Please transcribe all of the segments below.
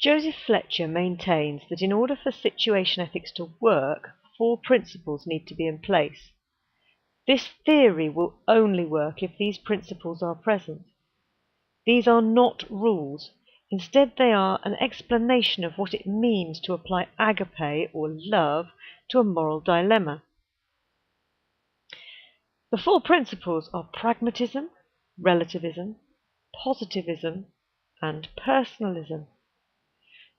Joseph Fletcher maintains that in order for situation ethics to work, 4 principles need to be in place. This theory will only work if these principles are present. These are not rules. Instead, they are an explanation of what it means to apply agape, or love, to a moral dilemma. The 4 principles are pragmatism, relativism, positivism, and personalism.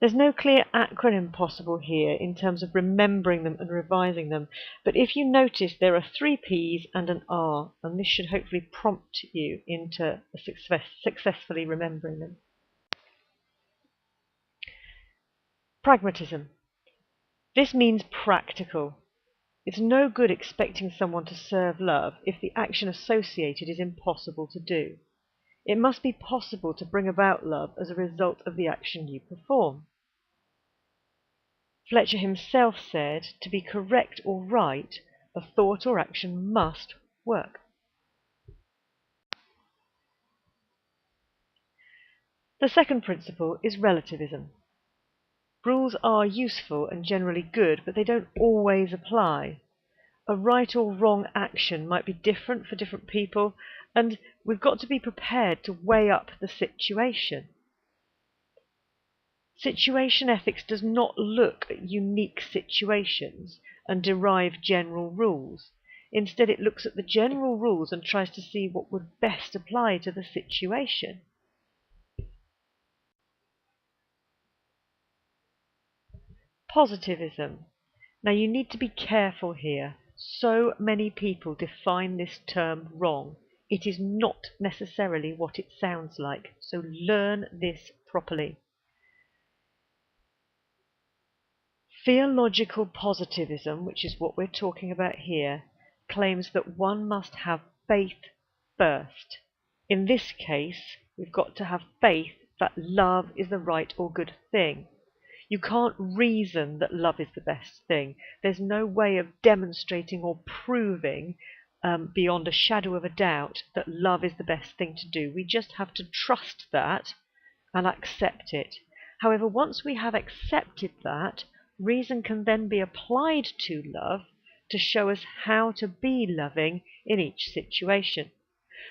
There's no clear acronym possible here in terms of remembering them and revising them, but if you notice there are 3 P's and an R, and this should hopefully prompt you into successfully remembering them. Pragmatism. This means practical. It's no good expecting someone to serve love if the action associated is impossible to do. It must be possible to bring about love as a result of the action you perform. Fletcher himself said, to be correct or right, a thought or action must work. The second principle is relativism. Rules are useful and generally good, but they don't always apply. A right or wrong action might be different for different people, and we've got to be prepared to weigh up the situation. Situation ethics does not look at unique situations and derive general rules. Instead, it looks at the general rules and tries to see what would best apply to the situation. Positivism. Now you need to be careful here. So many people define this term wrong. It is not necessarily what it sounds like, so learn this properly. Theological positivism, which is what we're talking about here, claims that one must have faith first. In this case, we've got to have faith that love is the right or good thing. You can't reason that love is the best thing. There's no way of demonstrating or proving beyond a shadow of a doubt that love is the best thing to do. We just have to trust that and accept it. However, once we have accepted that, reason can then be applied to love to show us how to be loving in each situation.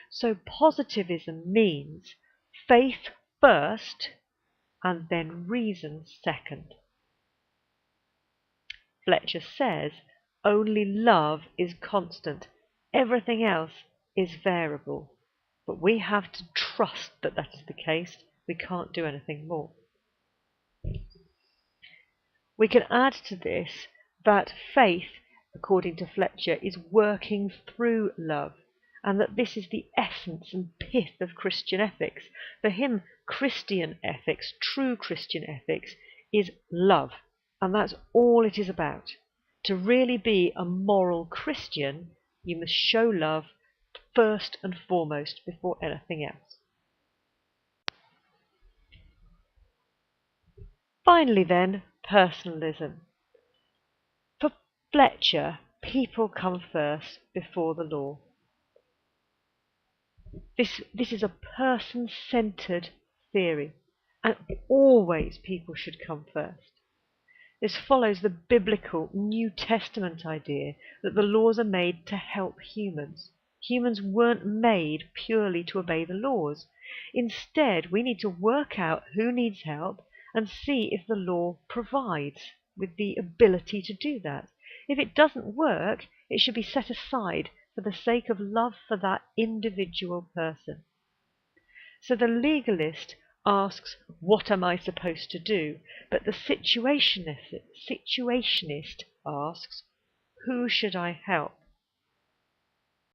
So positivism means faith first and then reason second. Fletcher says only love is constant. Everything else is variable. But we have to trust that that is the case. We can't do anything more. We can add to this that faith, according to Fletcher, is working through love, and that this is the essence and pith of Christian ethics. For him, Christian ethics, true Christian ethics, is love, and that's all it is about. To really be a moral Christian, you must show love first and foremost before anything else. Finally then, personalism. For Fletcher, people come first before the law. This is a person-centered theory, and always people should come first. This follows the biblical New Testament idea that the laws are made to help humans. Humans weren't made purely to obey the laws. Instead, we need to work out who needs help and see if the law provides with the ability to do that. If it doesn't work, it should be set aside for the sake of love for that individual person. So the legalist asks, what am I supposed to do? But the situationist asks, who should I help?